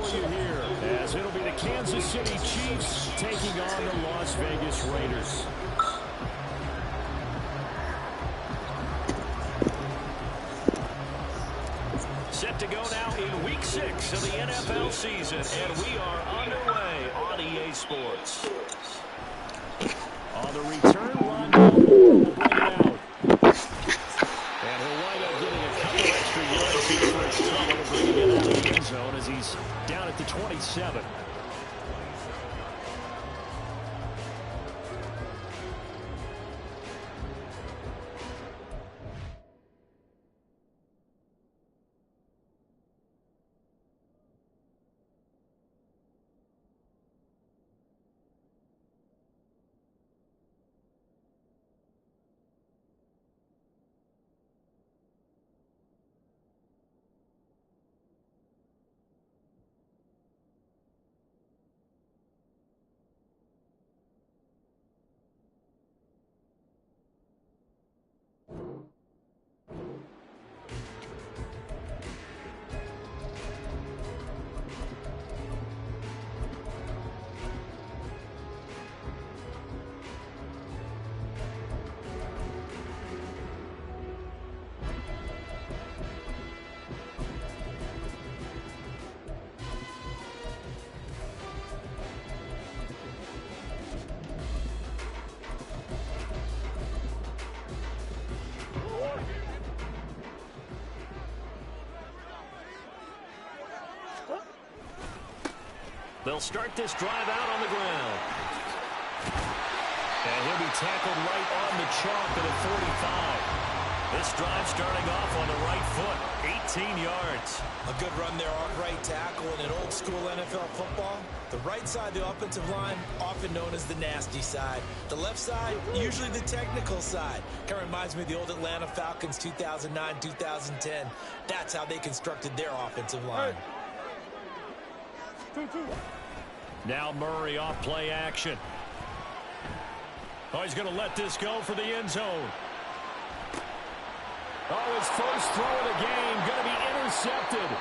for you here, as it'll be the Kansas City Chiefs taking on the Las Vegas Raiders. Set to go now in Week 6 of the NFL season, and we are underway on EA Sports. On the return, Rondo will bring it out. And he'll wind up getting a couple extra yards here for his trouble, bringing it out of the end zone as he's down at the 27. They'll start this drive out on the ground. And he'll be tackled right on the chalk at a 45. This drive starting off on the right foot, 18 yards. A good run there off right tackle in an old school NFL football. The right side of the offensive line, often known as the nasty side. The left side, usually the technical side. Kind of reminds me of the old Atlanta Falcons 2009, 2010. That's how they constructed their offensive line. Now Murray off play action. Oh, he's going to let this go for the end zone. Oh, his first throw of the game going to be intercepted.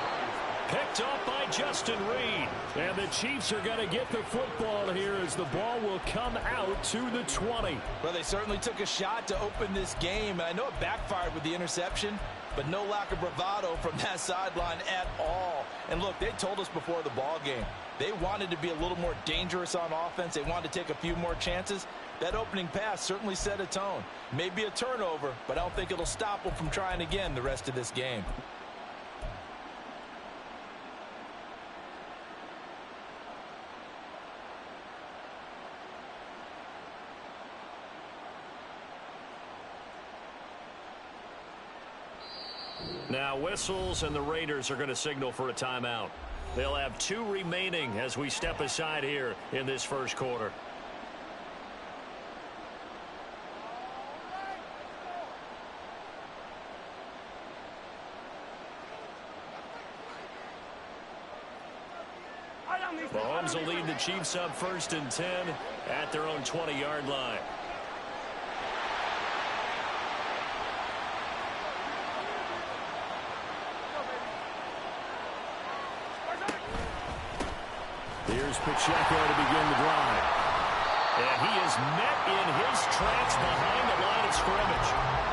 Picked up by Justin Reed. And the Chiefs are going to get the football here as the ball will come out to the 20. Well, they certainly took a shot to open this game. I know it backfired with the interception, but no lack of bravado from that sideline at all. And look, they told us before the ball game, they wanted to be a little more dangerous on offense. They wanted to take a few more chances. That opening pass certainly set a tone. Maybe a turnover, but I don't think it'll stop them from trying again the rest of this game. Now whistles, and the Raiders are going to signal for a timeout. They'll have 2 remaining as we step aside here in this first quarter. Mahomes will lead the Chiefs up 1st and 10 at their own 20-yard line. Here's Pacheco to begin the drive. And he is met in his tracks behind the line of scrimmage.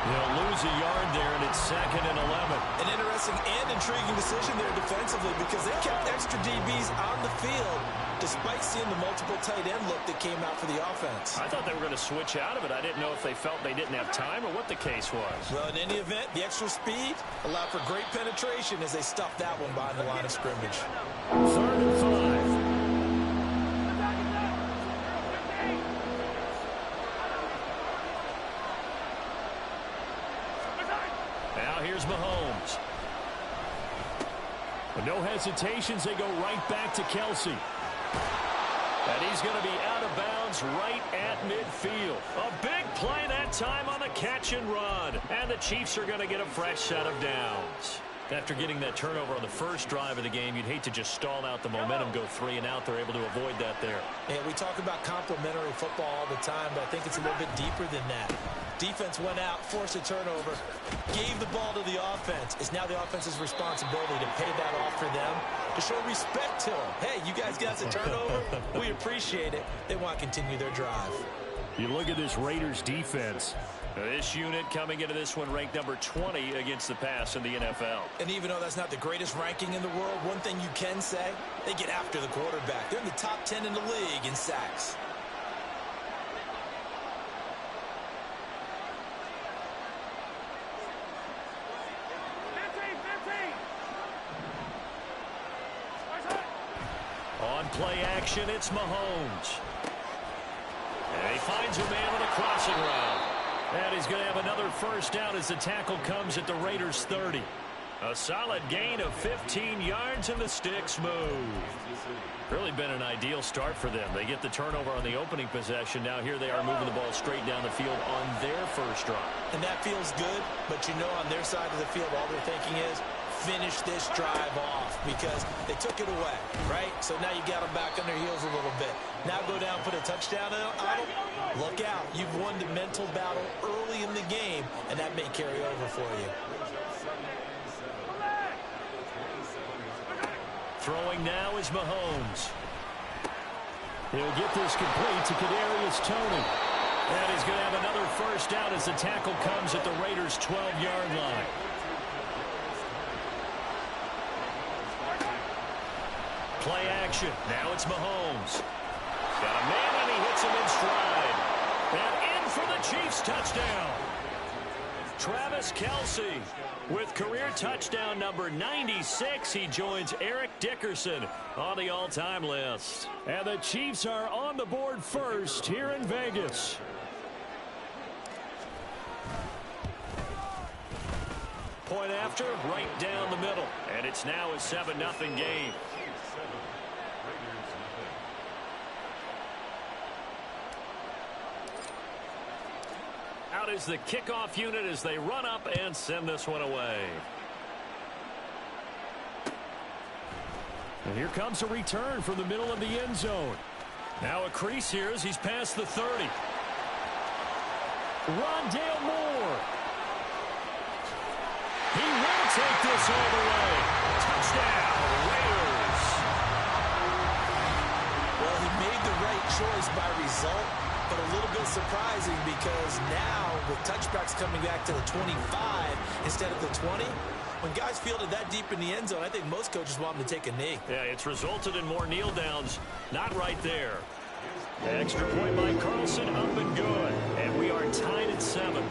He'll lose a yard there, and it's 2nd and 11. An interesting and intriguing decision there defensively because they kept extra DBs on the field despite seeing the multiple tight end look that came out for the offense. I thought they were going to switch out of it. I didn't know if they felt they didn't have time or what the case was. Well, in any event, the extra speed allowed for great penetration as they stuffed that one behind the line of scrimmage. 3rd and 5. Here's Mahomes. With no hesitations, they go right back to Kelsey. And he's going to be out of bounds right at midfield. A big play that time on the catch and run. And the Chiefs are going to get a fresh set of downs. After getting that turnover on the first drive of the game, you'd hate to just stall out the momentum, go 3 and out. They're able to avoid that there. And we talk about complementary football all the time, but I think it's a little bit deeper than that. Defense went out, forced a turnover, gave the ball to the offense. It's now the offense's responsibility to pay that off for them, to show respect to them. Hey, you guys got the turnover. We appreciate it. They want to continue their drive. You look at this Raiders defense. This unit coming into this one ranked number 20 against the pass in the NFL. And even though that's not the greatest ranking in the world, one thing you can say, they get after the quarterback. They're in the top 10 in the league in sacks. On play action, it's Mahomes. And he finds a man on a crossing route. And he's going to have another first down as the tackle comes at the Raiders' 30. A solid gain of 15 yards and the sticks move. Really been an ideal start for them. They get the turnover on the opening possession. Now here they are moving the ball straight down the field on their first drive. And that feels good, but you know on their side of the field all they're thinking is finish this drive off because they took it away, right? So now you got them back on their heels a little bit. Now go down, put a touchdown on them. Look out. You've won the mental battle early in the game, and that may carry over for you. Throwing now is Mahomes. He'll get this complete to Kadarius Toney. And he's going to have another first down as the tackle comes at the Raiders' 12-yard line. Play action. Now it's Mahomes. Got a man, and he hits him in stride. And in for the Chiefs' touchdown. Travis Kelce with career touchdown number 96. He joins Eric Dickerson on the all-time list. And the Chiefs are on the board first here in Vegas. Point after, right down the middle. And it's now a 7-0 game. Out is the kickoff unit as they run up and send this one away. And here comes a return from the middle of the end zone. Now a crease here as he's past the 30. Rondale Moore. He will take this all the way. Touchdown, Raiders. Well, he made the right choice by result, but a little bit surprising because now with touchbacks coming back to the 25 instead of the 20, when guys fielded that deep in the end zone, I think most coaches want them to take a knee. Yeah, it's resulted in more kneel downs. Not right there. Extra point by Carlson, up and good. And we are tied at 7.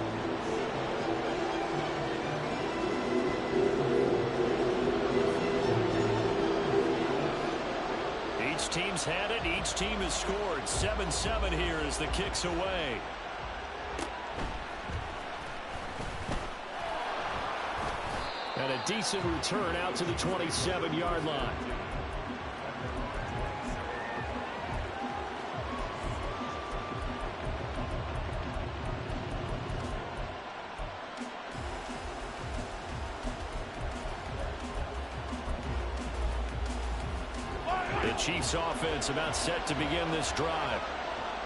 Each team's had it. Each team has scored. 7-7 here as the kick's away. And a decent return out to the 27-yard line. The Chiefs offense about set to begin this drive.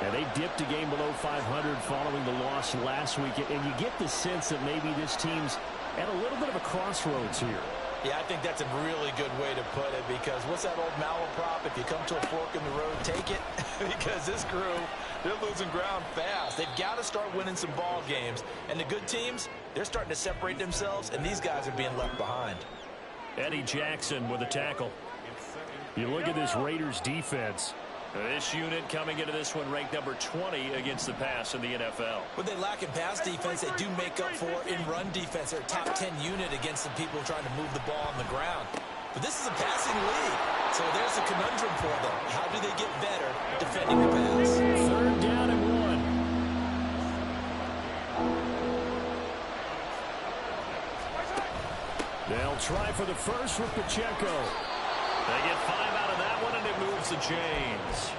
And they dipped a game below 500 following the loss last week. And you get the sense that maybe this team's at a little bit of a crossroads here. Yeah, I think that's a really good way to put it because what's that old malaprop? If you come to a fork in the road, take it. Because this crew, they're losing ground fast. They've got to start winning some ball games. And the good teams, they're starting to separate themselves, and these guys are being left behind. Eddie Jackson with a tackle. You look at this Raiders defense. This unit coming into this one ranked number 20 against the pass in the NFL. What they lack in pass defense, they do make up for in run defense. They're a top 10 unit against the people trying to move the ball on the ground. But this is a passing league, so there's a conundrum for them. How do they get better defending the pass? 3rd down and 1. They'll try for the first with Pacheco. They get 5 out of that one, and it moves the chains.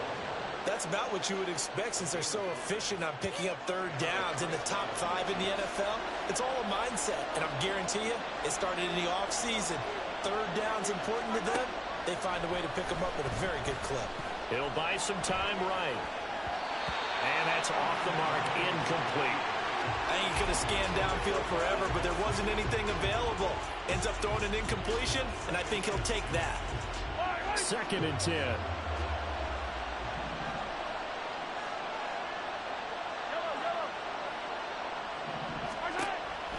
That's about what you would expect since they're so efficient on picking up 3rd downs in the top 5 in the NFL. It's all a mindset, and I guarantee you, it started in the offseason. 3rd down's important to them. They find a way to pick them up at a very good clip. It'll buy some time right. And that's off the mark, incomplete. I think he could have scanned downfield forever, but there wasn't anything available. Ends up throwing an incompletion, and I think he'll take that. 2nd and 10.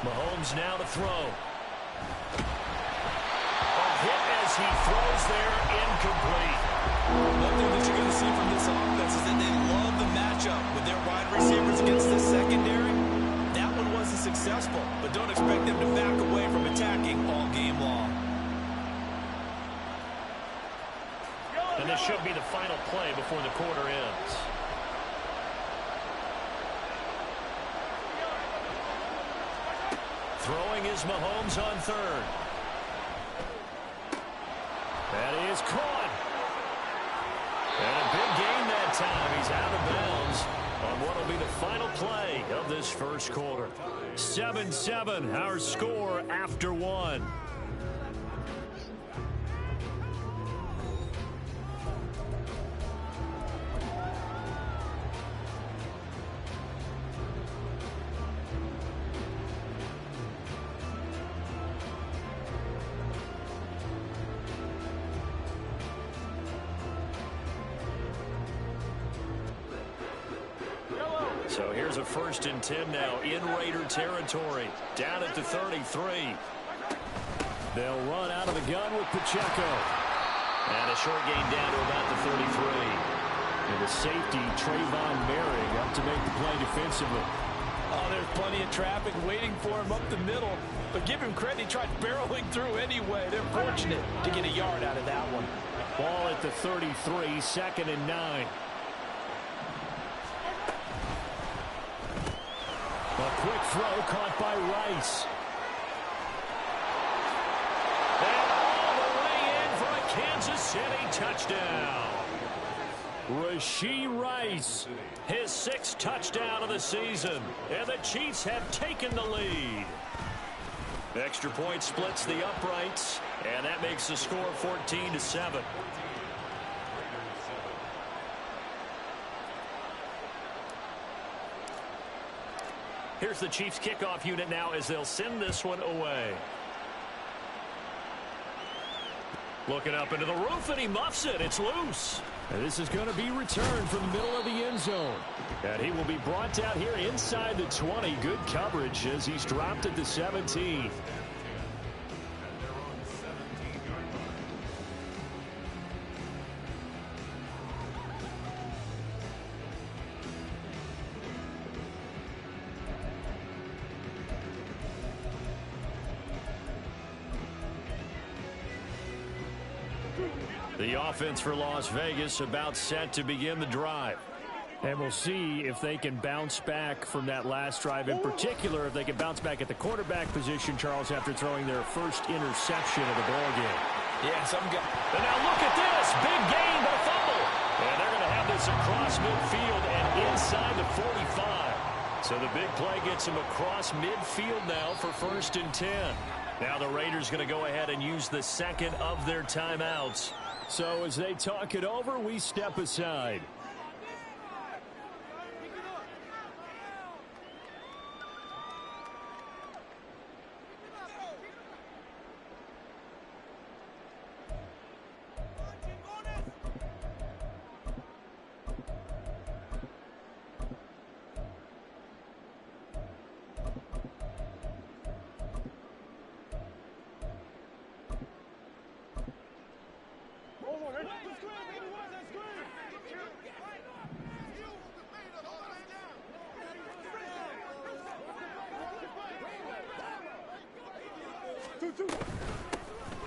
Mahomes now to throw. A hit as he throws there, incomplete. One thing that you're going to see from this offense is that they love the matchup with their wide receivers against the secondary. That one wasn't successful, but don't expect them to back away from attacking all game long. And this should be the final play before the quarter ends. Throwing is Mahomes on 3rd. That is caught. And a big gain that time. He's out of bounds on what will be the final play of this first quarter. 7-7, our score after 1. So here's a 1st and 10 now in Raider territory. Down at the 33. They'll run out of the gun with Pacheco. And a short gain down to about the 33. And the safety, Trayvon Merrick, up to make the play defensively. Oh, there's plenty of traffic waiting for him up the middle. But give him credit, he tried barreling through anyway. They're fortunate to get a yard out of that one. Ball at the 33, 2nd and 9. A quick throw caught by Rice. And all the way in for a Kansas City touchdown. Rashee Rice, his 6th touchdown of the season. And the Chiefs have taken the lead. Extra point splits the uprights. And that makes the score 14-7. Here's the Chiefs kickoff unit now as they'll send this one away. Looking up into the roof, and he muffs it. It's loose. And this is going to be returned from the middle of the end zone. And he will be brought down here inside the 20. Good coverage as he's dropped at the 17. The offense for Las Vegas about set to begin the drive. And we'll see if they can bounce back from that last drive. In particular, if they can bounce back at the quarterback position, Charles, after throwing their first interception of the ballgame. Yeah, and now look at this. Big gain, but a fumble. And they're going to have this across midfield and inside the 45. So the big play gets them across midfield now for 1st and 10. Now the Raiders going to go ahead and use the 2nd of their timeouts. So as they talk it over, we step aside.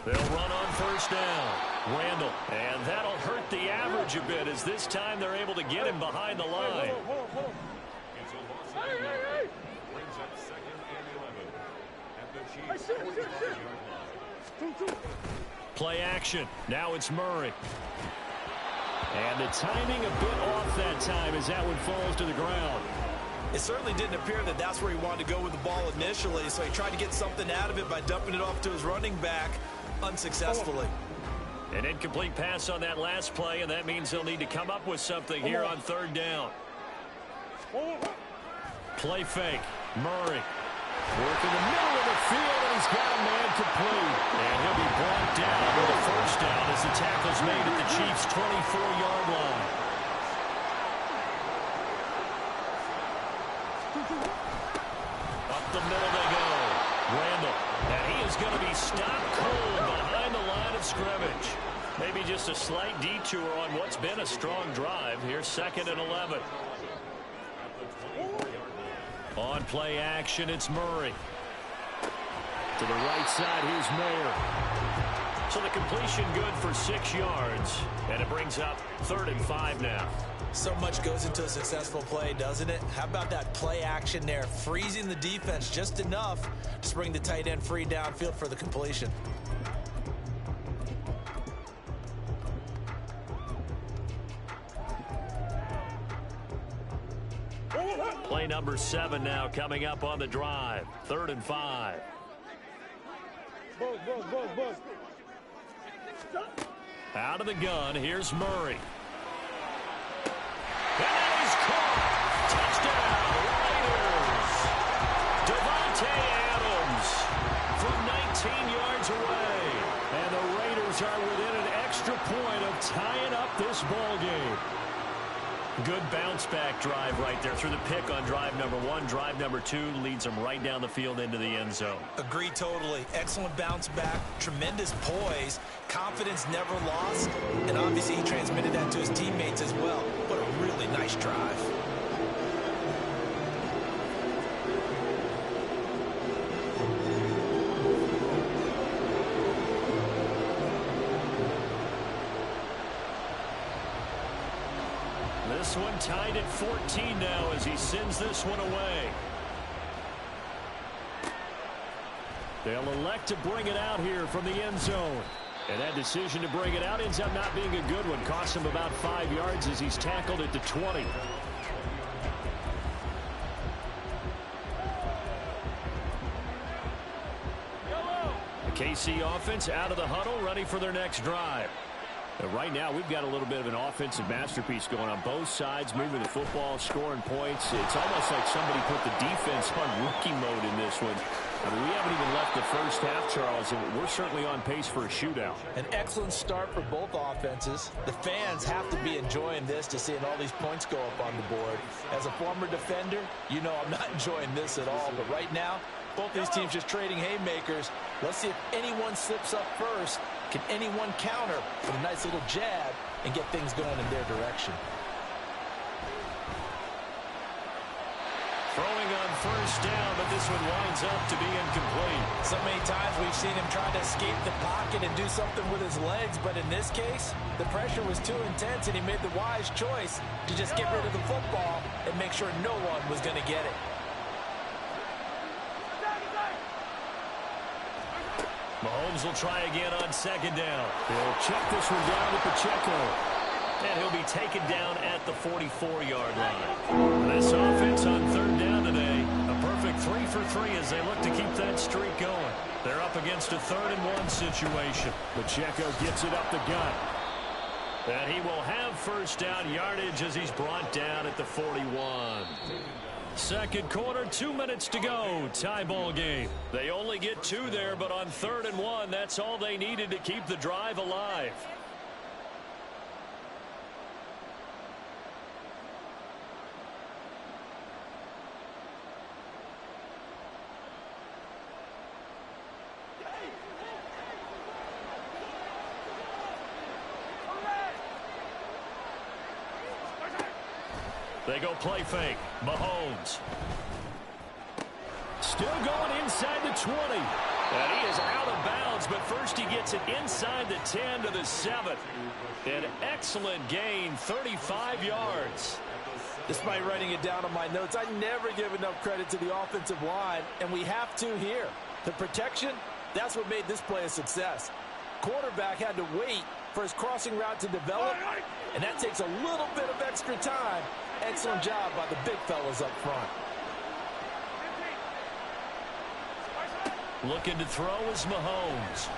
They'll run on 1st down. Randall. And that'll hurt the average a bit as this time they're able to get him behind the line. Play action. Now it's Murray. And the timing a bit off that time as that one falls to the ground. It certainly didn't appear that that's where he wanted to go with the ball initially, so he tried to get something out of it by dumping it off to his running back unsuccessfully. An incomplete pass on that last play, and that means they'll need to come up with something here on 3rd down. Play fake. Murray. Working the middle of the field, and he's got a man complete. And he'll be brought down with a first down as the tackle's made at the Chiefs' 24-yard line. Up the middle they go. Randall. And he is going to be stopped cold behind the line of scrimmage. Maybe just a slight detour on what's been a strong drive. Here's 2nd and 11. On play action, it's Murray. To the right side, here's Mayer. So the completion good for 6 yards. And it brings up 3rd and 5 now. So much goes into a successful play, doesn't it? How about that play action there? Freezing the defense just enough to bring the tight end free downfield for the completion. Play number 7 now coming up on the drive. 3rd and 5. Out of the gun, here's Murray. And that is caught. Touchdown, Raiders. Devontae Adams from 19 yards away. And the Raiders are within an extra point of tying up this ball game. Good bounce-back drive right there through the pick on drive number 1. Drive number 2 leads them right down the field into the end zone. Agree totally. Excellent bounce back, tremendous poise, confidence never lost, and obviously he transmitted that to his teammates as well. What a really nice drive. This one tied at 14 now as he sends this one away. They'll elect to bring it out here from the end zone. And that decision to bring it out ends up not being a good one. Costs him about 5 yards as he's tackled at the 20. The KC offense out of the huddle, ready for their next drive. Right now, we've got a little bit of an offensive masterpiece going on both sides, moving the football, scoring points. It's almost like somebody put the defense on rookie mode in this one. I mean, we haven't even left the first half, Charles, and we're certainly on pace for a shootout. An excellent start for both offenses. The fans have to be enjoying this to seeing all these points go up on the board. As a former defender, you know I'm not enjoying this at all. But right now, both these teams just trading haymakers. Let's see if anyone slips up first. Can anyone counter with a nice little jab and get things going in their direction? Throwing on first down, but this one winds up to be incomplete. So many times we've seen him try to escape the pocket and do something with his legs, but in this case, the pressure was too intense and he made the wise choice to just get rid of the football and make sure no one was going to get it. Mahomes will try again on 2nd down. He'll check this one down to Pacheco. And he'll be taken down at the 44-yard line. This offense on 3rd down today, a perfect 3 for 3 as they look to keep that streak going. They're up against a 3rd and 1 situation. Pacheco gets it up the gut. And he will have first down yardage as he's brought down at the 41. Second quarter, 2 minutes to go. Tie ball game. They only get 2 there, but on 3rd and 1, that's all they needed to keep the drive alive. They go play fake. Mahomes. Still going inside the 20. And he is out of bounds, but first he gets it inside the 10 to the 7. An excellent gain, 35 yards. Despite writing it down on my notes, I never give enough credit to the offensive line, and we have to here. The protection, that's what made this play a success. Quarterback had to wait for his crossing route to develop, and that takes a little bit of extra time. Excellent job by the big fellas up front. Looking to throw is Mahomes.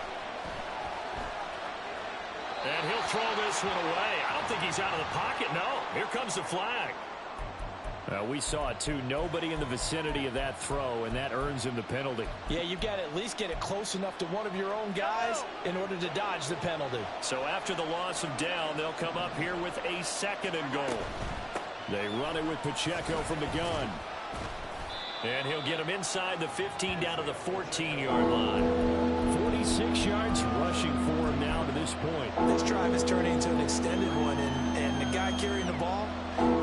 And he'll throw this one away. I don't think he's out of the pocket, no. Here comes the flag. We saw it too. Nobody in the vicinity of that throw, and that earns him the penalty. Yeah, you've got to at least get it close enough to one of your own guys in order to dodge the penalty. So after the loss of down, they'll come up here with a 2nd and goal. They run it with Pacheco from the gun. And he'll get him inside the 15 down to the 14-yard line. 46 yards rushing for him now to this point. This drive is turning into an extended one, and the guy carrying the ball,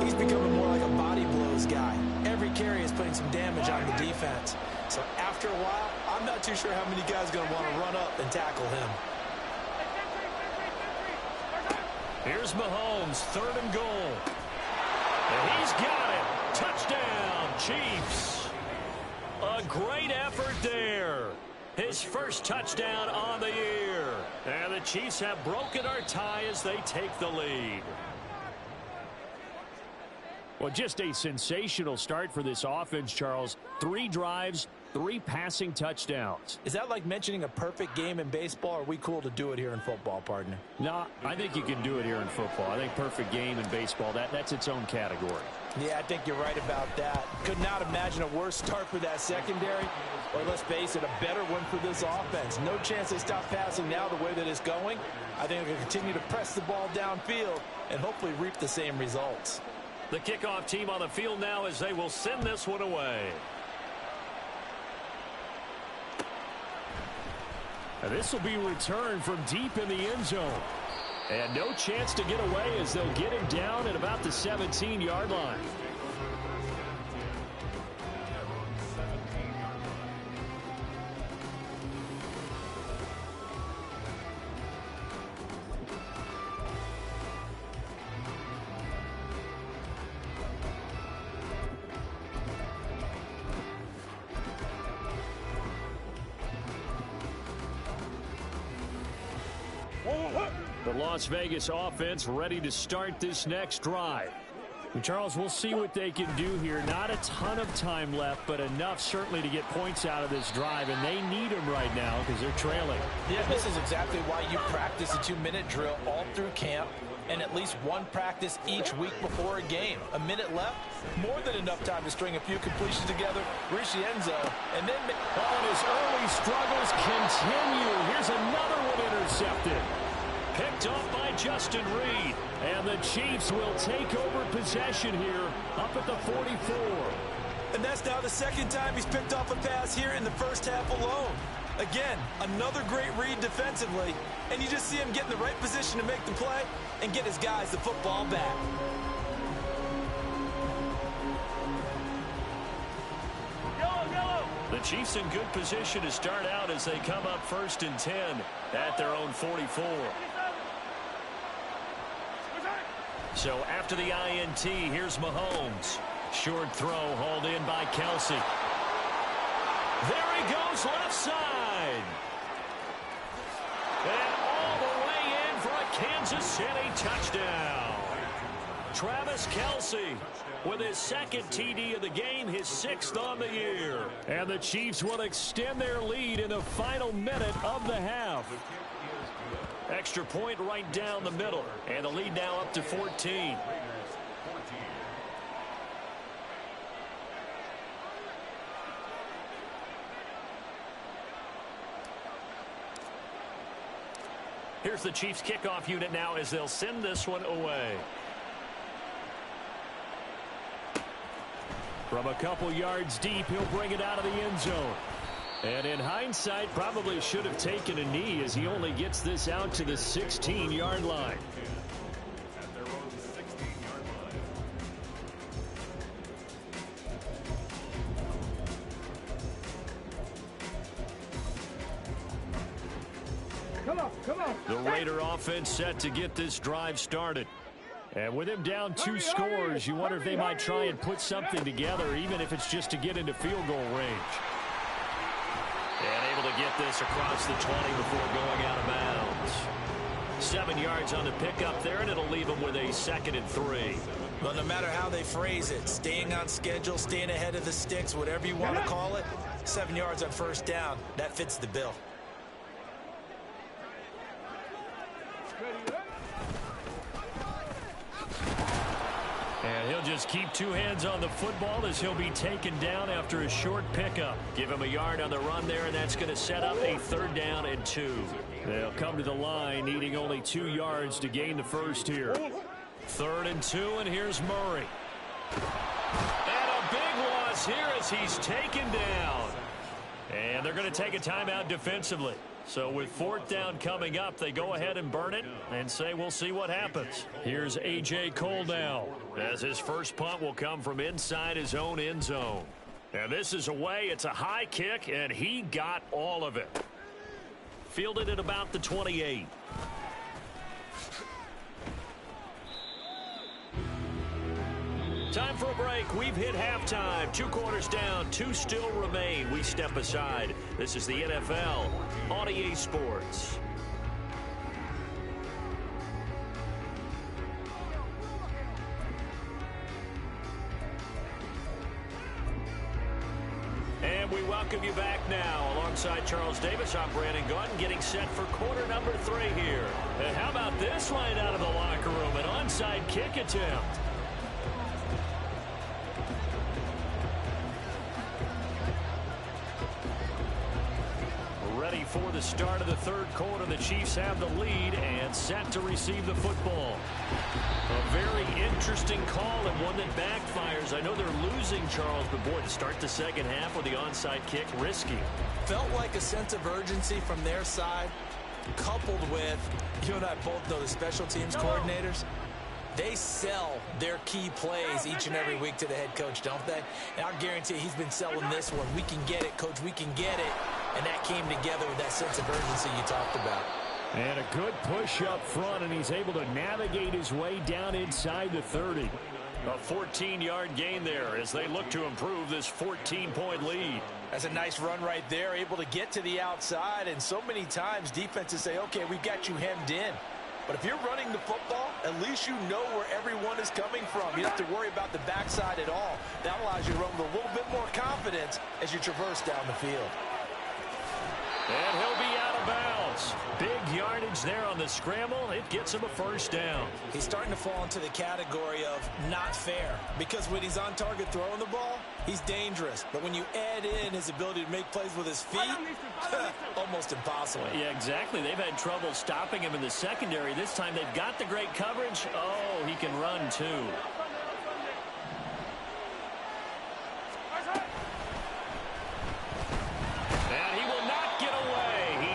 he's becoming more like a body blows guy. Every carry is putting some damage on the defense. So after a while, I'm not too sure how many guys are going to want to run up and tackle him. Here's Mahomes, 3rd and goal. And he's got it. Touchdown, Chiefs. A great effort there. His first touchdown on the year. And the Chiefs have broken our tie as they take the lead. Well, just a sensational start for this offense, Charles. 3 drives, 3 passing touchdowns. Is that like mentioning a perfect game in baseball, or are we cool to do it here in football, partner? No, I think you can do it here in football. I think perfect game in baseball, that's its own category. Yeah, I think you're right about that. Could not imagine a worse start for that secondary, or let's face it, a better one for this offense. No chance they stop passing now the way that it's going. I think they'll continue to press the ball downfield and hopefully reap the same results. The kickoff team on the field now as they will send this one away. And this will be returned from deep in the end zone. And no chance to get away as they'll get him down at about the 17-yard line. The Las Vegas offense ready to start this next drive. And Charles, we'll see what they can do here. Not a ton of time left, but enough certainly to get points out of this drive, and they need them right now because they're trailing. Yeah, this is exactly why you practice a 2-minute drill all through camp and at least one practice each week before a game. A minute left, more than enough time to string a few completions together, reach the end zone, and then... Oh, and his early struggles continue. Here's another one intercepted. Picked off by Justin Reed. And the Chiefs will take over possession here up at the 44. And that's now the 2nd time he's picked off a pass here in the first half alone. Again, another great read defensively. And you just see him get in the right position to make the play and get his guys the football back. The Chiefs in good position to start out as they come up 1st and 10 at their own 44. So after the INT, here's Mahomes. Short throw hauled in by Kelsey. There he goes left side. And all the way in for a Kansas City touchdown. Travis Kelsey with his 2nd TD of the game, his 6th on the year. And the Chiefs will extend their lead in the final minute of the half. Extra point right down the middle. And the lead now up to 14. Here's the Chiefs kickoff unit now as they'll send this one away. From a couple yards deep, he'll bring it out of the end zone. And in hindsight, probably should have taken a knee as he only gets this out to the 16-yard line. Come on. The Raider offense set to get this drive started. And with him down 2 scores, you wonder if they might try and put something together, even if it's just to get into field goal range. And able to get this across the 20 before going out of bounds. 7 yards on the pickup there, and it'll leave them with a 2nd and 3. Well, no matter how they phrase it, staying on schedule, staying ahead of the sticks, whatever you want to call it, 7 yards on 1st down, that fits the bill. And he'll just keep two hands on the football as he'll be taken down after a short pickup. Give him a yard on the run there, and that's going to set up a 3rd down and 2. They'll come to the line needing only 2 yards to gain the first here. 3rd and 2, and here's Murray. And a big loss here as he's taken down. And they're going to take a timeout defensively. So with 4th down coming up, they go ahead and burn it and say we'll see what happens. Here's A.J. Cole now, as his first punt will come from inside his own end zone. And this is away. It's a high kick, and he got all of it. Fielded at about the 28. Time for a break. We've hit halftime. 2 quarters down. 2 still remain. We step aside. This is the NFL on EA Sports. And we welcome you back now. Alongside Charles Davis, I'm Brandon Gunn, getting set for quarter number 3 here. And how about this line out of the locker room? An onside kick attempt. Ready for the start of the 3rd quarter. The Chiefs have the lead and set to receive the football. A very interesting call and one that backfires. I know they're losing, Charles, but boy, to start the second half with the onside kick, risky. Felt like a sense of urgency from their side, coupled with, you and I both know the special teams coordinators. They sell their key plays each and every week to the head coach, don't they? And I guarantee he's been selling this one. We can get it, coach. We can get it. And that came together with that sense of urgency you talked about. And a good push up front, and he's able to navigate his way down inside the 30. A 14-yard gain there as they look to improve this 14-point lead. That's a nice run right there, able to get to the outside. And so many times defenses say, okay, we've got you hemmed in. But if you're running the football, at least you know where everyone is coming from. You don't have to worry about the backside at all. That allows you to run with a little bit more confidence as you traverse down the field. And he'll be out of bounds. Big yardage there on the scramble. It gets him a 1st down. He's starting to fall into the category of not fair, because when he's on target throwing the ball, he's dangerous. But when you add in his ability to make plays with his feet, almost impossible. Yeah, exactly. They've had trouble stopping him in the secondary. This time they've got the great coverage. Oh, he can run too.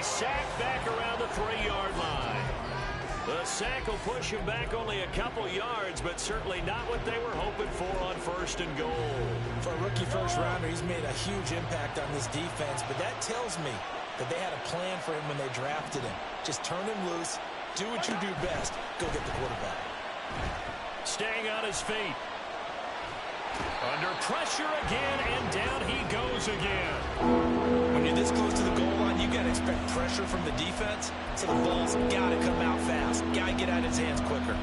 Sacked back around the 3-yard line. The sack will push him back only a couple yards, but certainly not what they were hoping for on 1st and goal. For a rookie first-rounder, he's made a huge impact on this defense, but that tells me that they had a plan for him when they drafted him. Just turn him loose, do what you do best, go get the quarterback. Staying on his feet. Under pressure again, and down he goes again. When you're this close to the goal line, you got to expect pressure from the defense, so the ball's got to come out fast. Got to get out of his hands quicker.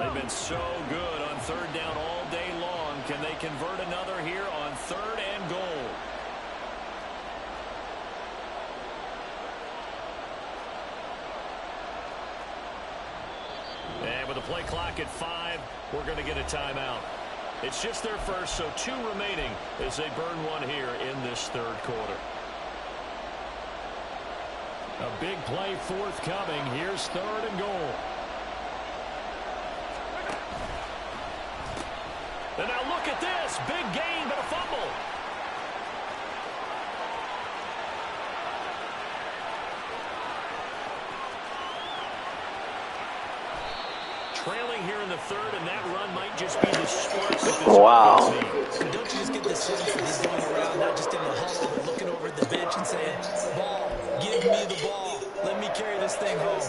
They've been so good on 3rd down all day long. Can they convert another here on 3rd and goal? And with the play clock at 5, we're going to get a timeout. It's just their first, so 2 remaining as they burn one here in this 3rd quarter. A big play forthcoming. Here's 3rd and goal. And now look at this. Big gain, but a fumble. Trailing here in the 3rd, and that run might just be the spark that this offense needs. Don't you just get the sense that he's going around, not just in the huddle, but looking over at the bench and saying, ball, give me the ball. Let me carry this thing home.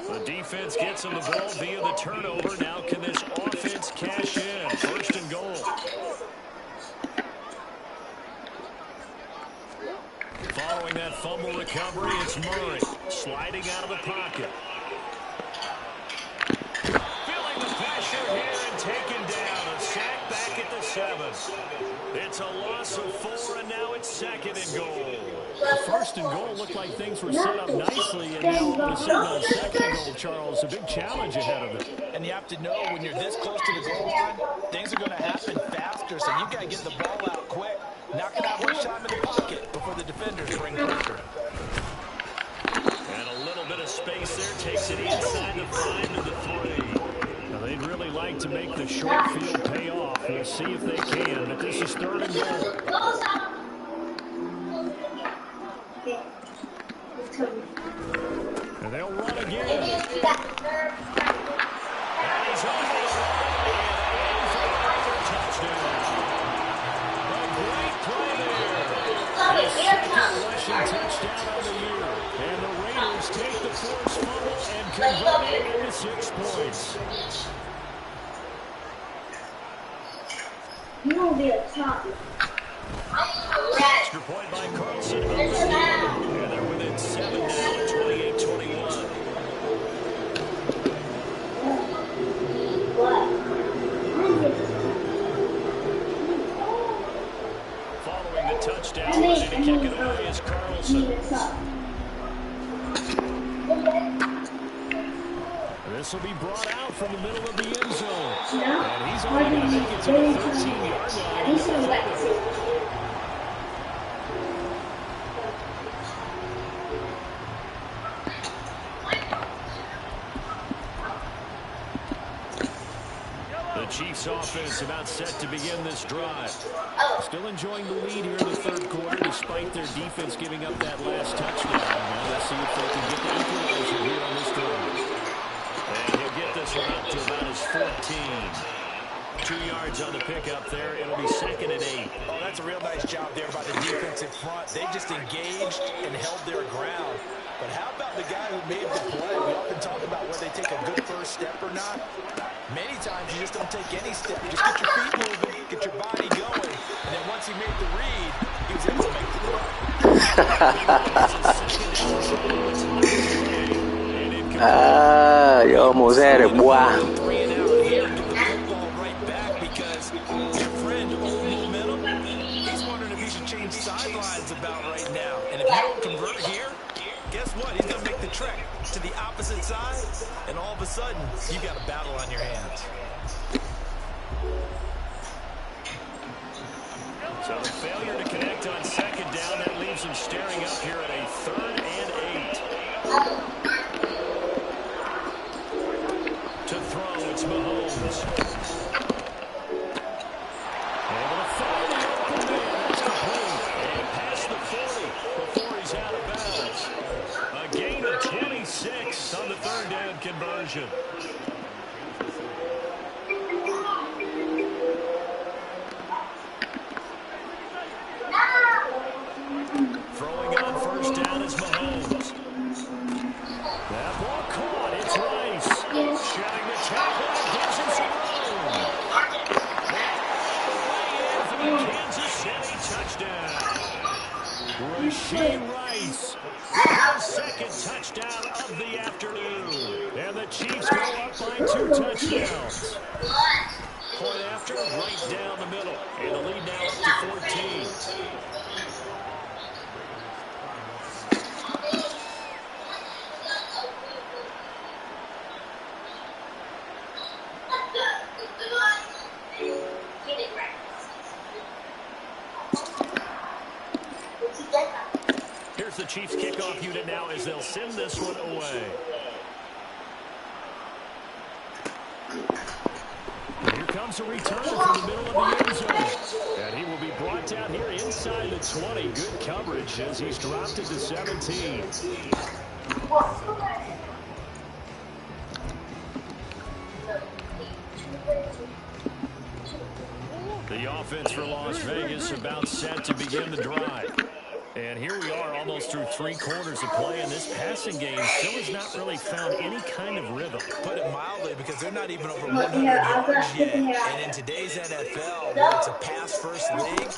The defense gets him the ball via the turnover. Now can this offense cash in? 1st and goal. Following that fumble recovery, it's Murray sliding out of the pocket. Feeling the pressure here and taken down. A sack back at the 7. It's a loss of 4, and now it's 2nd and goal. The 1st and goal looked like things were set up nicely, and now all of a sudden on 2nd and goal, Charles, a big challenge ahead of it. And you have to know when you're this close to the goal line, things are going to happen faster, so you've got to get the ball out quick. Not going to have much time in the pocket before the defenders bring pressure. And a little bit of space there takes it inside the 5 to the 3. Now, they'd really like to make the short field pay off. We'll see if they can, but this is 3rd and goal. And they'll run again. And he's over the line and for another touchdown. A great play there. His 2nd rushing touchdown of the year. And the Raiders take the forced fumble and convert it into 6 points. You won't be a top. Extra point by Carlson. And they're within 7 now at 28-21. Following the touchdown, ready to kick it away is Carlson. This will be brought out from the middle of the end zone. And he's only going to make it to the 13-yard line. The Chiefs offense about set to begin this drive. Still enjoying the lead here in the 3rd quarter despite their defense giving up that last touchdown. Now let's see if they can get the equalizer here on this drive. And he'll get this one up to about his 14. 2 yards on the pickup there. It'll be 2nd and 8. Oh, that's a real nice job there by the defensive front. They just engaged and held their ground. But how about the guy who made the play? We often talk about whether they take a good first step or not. Many times you just don't take any step. You just get your feet moving, get your body going. And then once he made the read, he was able to make the À, vô mùa xe được qua. Guess what? He's going to make the trek to the opposite side, and all of a sudden, you got a battle on your hands. So the failure to connect on 2nd down, that leaves him staring up here at a 3rd and 8. To throw, it's Mahomes. Able to find the open man. That's complete. And past the 40 before he's out of bounds. A gain of 26 on the 3rd down conversion. Throwing on 1st down is Mahomes. That ball caught. It's Rice. Shutting the tackle and gives him some room. And way in for the Kansas City touchdown. Rashee Rice with his 2nd touchdown of the afternoon. And the Chiefs go up by 2 touchdowns. Point after, right down the middle. And the lead now up to 14. Here's the Chiefs kickoff unit now as they'll send this one away. Here comes a return from the middle of the end zone. And he will be brought down here inside the 20. Good coverage as he's dropped it to 17. The offense for Las Vegas about set to begin the drive. And here we are almost through 3 quarters of play, and this passing game still has not really found any kind of rhythm. Put it mildly, because they're not even over 100 yards yet. And in today's NFL, where it's a pass-first league,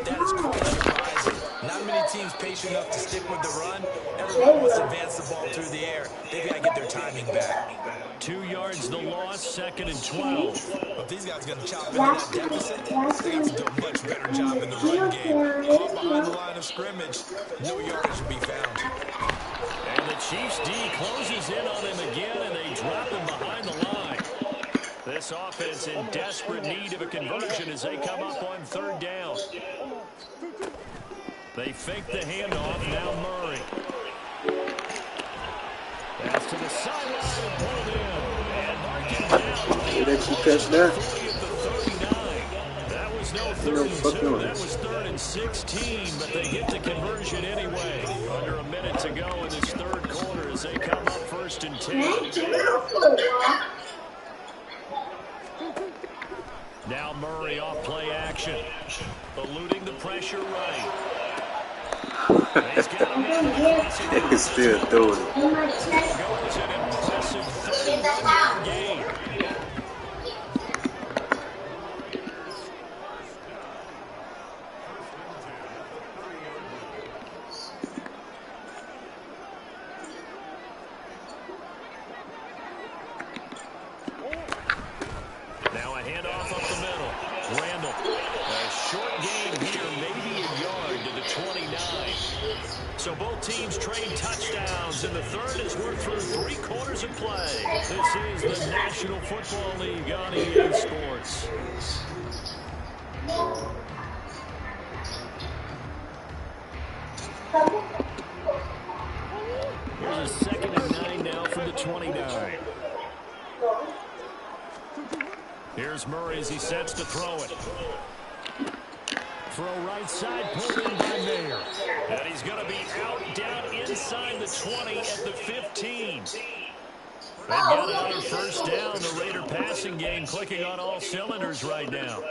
that is quite surprising. Not many team's patient enough to stick with the run. Everyone wants to advance the ball through the air. They've got to get their timing back. 2 yards the loss, 2nd and 12. If these guys are going to chop into that deficit, they got to do a much better job in the run game. Caught behind the line of scrimmage, no yardage to be found. And the Chiefs D closes in on him again, and they drop him behind the line. This offense in desperate need of a conversion as they come up on 3rd down. They fake the handoff, now Murray. Pass to the sideline and pulled in. And marking down. That was no 3rd and 2. That was 3rd and 16, but they get the conversion anyway. Under a minute to go in this 3rd quarter as they come up 1st and 10. Now Murray off play action. Eluding the pressure right. He's got him in the crossing. He's still doing it. Goes an impressive 31-yard gain. Now a handoff up the middle. Randall. A short gain here, maybe a yard to the 29. So both teams trade touchdowns, and the 3rd has worked through 3 quarters of play. This is the National Football League on EA Sports. Here's a 2nd and 9 now from the 29. Here's Murray as he sets to throw it. Throw right side, pulled in by Mayer. And he's going to be out down inside the 20 at the 15. They've got another 1st down. The Raider passing game clicking on all cylinders right now.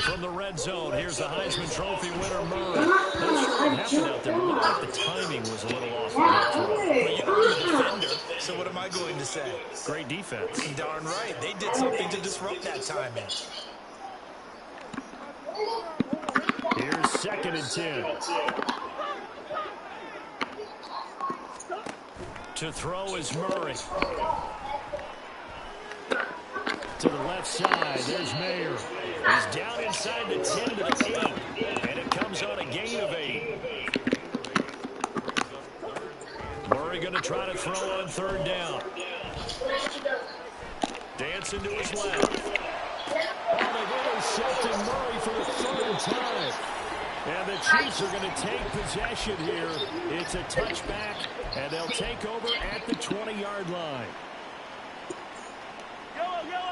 From the red zone, here's the Heisman Trophy winner, Murray. Not sure what happened out there, but looked like the timing was a little off. Well, you know, I'm a defender, so what am I going to say? Great defense. Darn right. They did something to disrupt that timing. Here's 2nd and 10. To throw is Murray. To the left side, there's Mayer. He's down inside the 10 to the 8. And it comes on a gain of 8. Murray going to try to throw on 3rd down. Dancing to his left. Oh, they've intercepted Murray for the 3rd time. And the Chiefs are going to take possession here. It's a touchback, and they'll take over at the 20-yard line.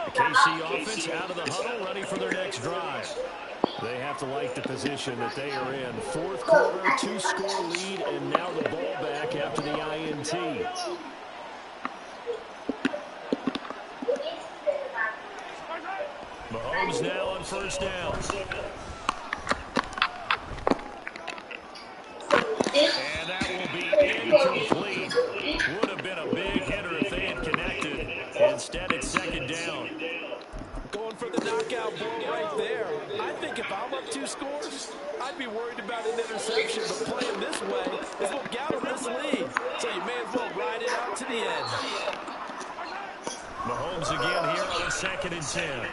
The KC offense out of the huddle, ready for their next drive. They have to like the position that they are in. 4th quarter, 2-score lead, and now the ball back after the INT. Mahomes now on 1st down. And that will be incomplete. Would have been a big hitter if they had connected. Instead, it's 2nd down. Going for the knockout ball right there. I think if I'm up 2 scores, I'd be worried about an interception. But playing this way is what got him this lead. So you may as well ride it out to the end. Mahomes again here on 2nd and 10.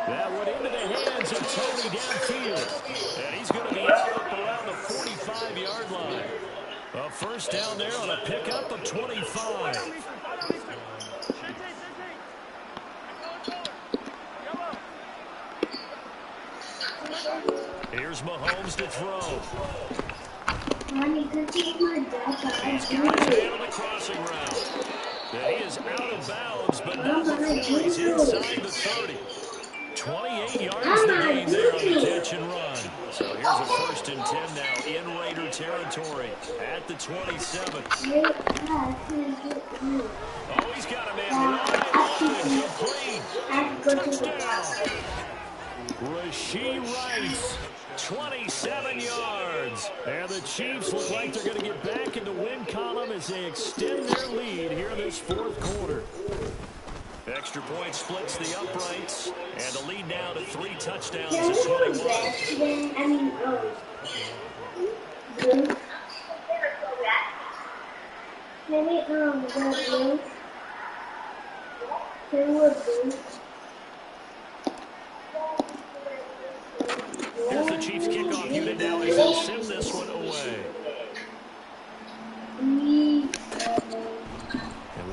That went into the hands of Tony downfield. And he's going to be out up around the 45-yard line. A 1st down there on a pickup of 25. Here's Mahomes to throw. He's got his hand on the crossing route. And he is out of bounds, but not before he's inside the 30. 28 yards the gain there on the catch and run. So here's a 1st and 10 now in Raider territory at the 27. Oh, he's got a man wide open, complete. Touchdown. Rashee Rice, 27 yards. And the Chiefs look like they're going to get back in the win column as they extend their lead here this fourth quarter. Extra point splits the uprights, and the lead now to 3 touchdowns to 21. Here's the Chiefs kickoff unit now as they'll send this one away. And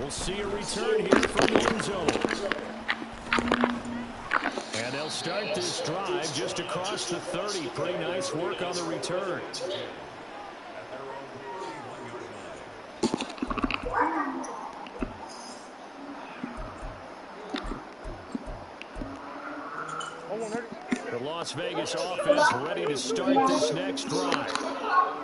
we'll see a return here from the end zone. And they'll start this drive just across the 30. Pretty nice work on the return. The Las Vegas offense ready to start this next drive.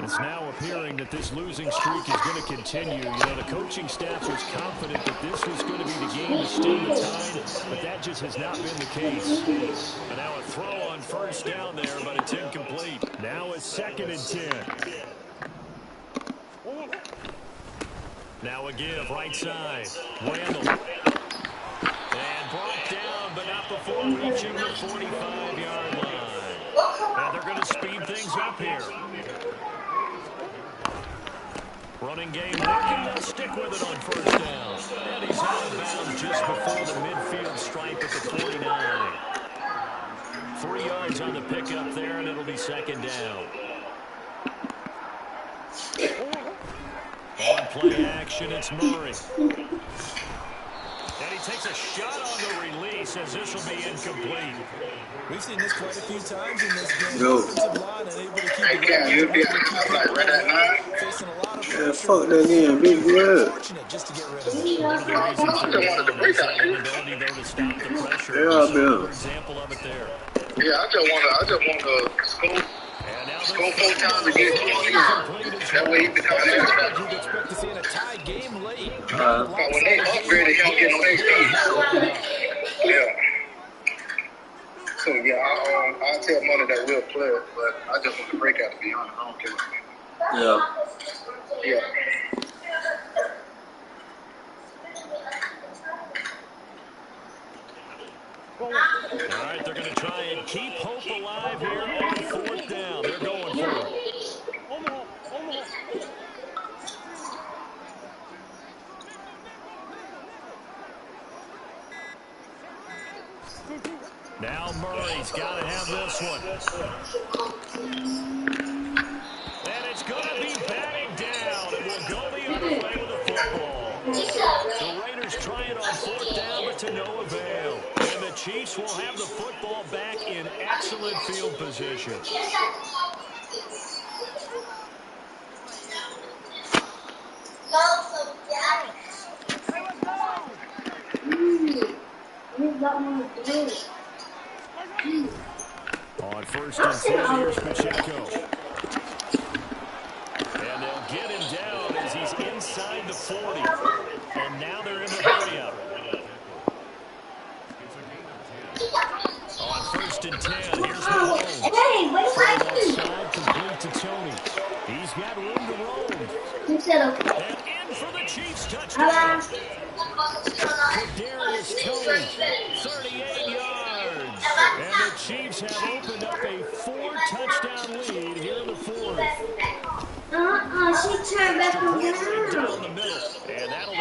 It's now appearing that this losing streak is going to continue. You know, the coaching staff was confident that this was going to be the game to stem the tide, but that just has not been the case. And now a throw on first down there, but it's incomplete. Now it's 2nd and 10. Now a give, right side. Randall. And brought down, but not before reaching the 45-yard line. And they're going to speed things up here. Running game working. They'll stick with it on first down. And he's out of bounds just before the midfield stripe at the 49. 3 yards on the pickup there, and it'll be 2nd down. On play action, it's Murray. And he takes a shot on the release as this will be incomplete. We've seen this quite a few times in this game. Yo. Offensive line unable to keep the facing a lot of pressure. Yeah, fuck that C.M.B. good. Fortunate just to get rid of it. One of the reasons they're down is that inability, though, to stop the pressure. Yeah, Another man. example of it there. Yeah, I just want to score. And now Score 4 times and get 20 yards. That way he becomes an expert. You'd expect to see in a tie game late. But when they upgraded him, get no extra. Yeah. So yeah, I'll tell Money that we'll play it, but I just want to break out to be honest. I don't care. Yeah. Yeah. All right, they're going to try and keep hope alive here on 4th down. They're going for it. Now Murray's got to have this one. And it's going to be batting down. It will go the other way with the football. The Raiders try it on 4th down, but to no avail. And the Chiefs will have the football back in excellent field position. On 1st and 10, here's Pacheco. And they'll get him down as he's inside the 40. And now they're in the hurry-up. On 1st and 10, here's Malone. From that side, complete to Tony. He's got room to roam. And in for the Chiefs touchdown. Kadarius Tony, 38 yards. And the Chiefs have opened up a 4-touchdown lead here in the 4th. She turned back around. Down the middle.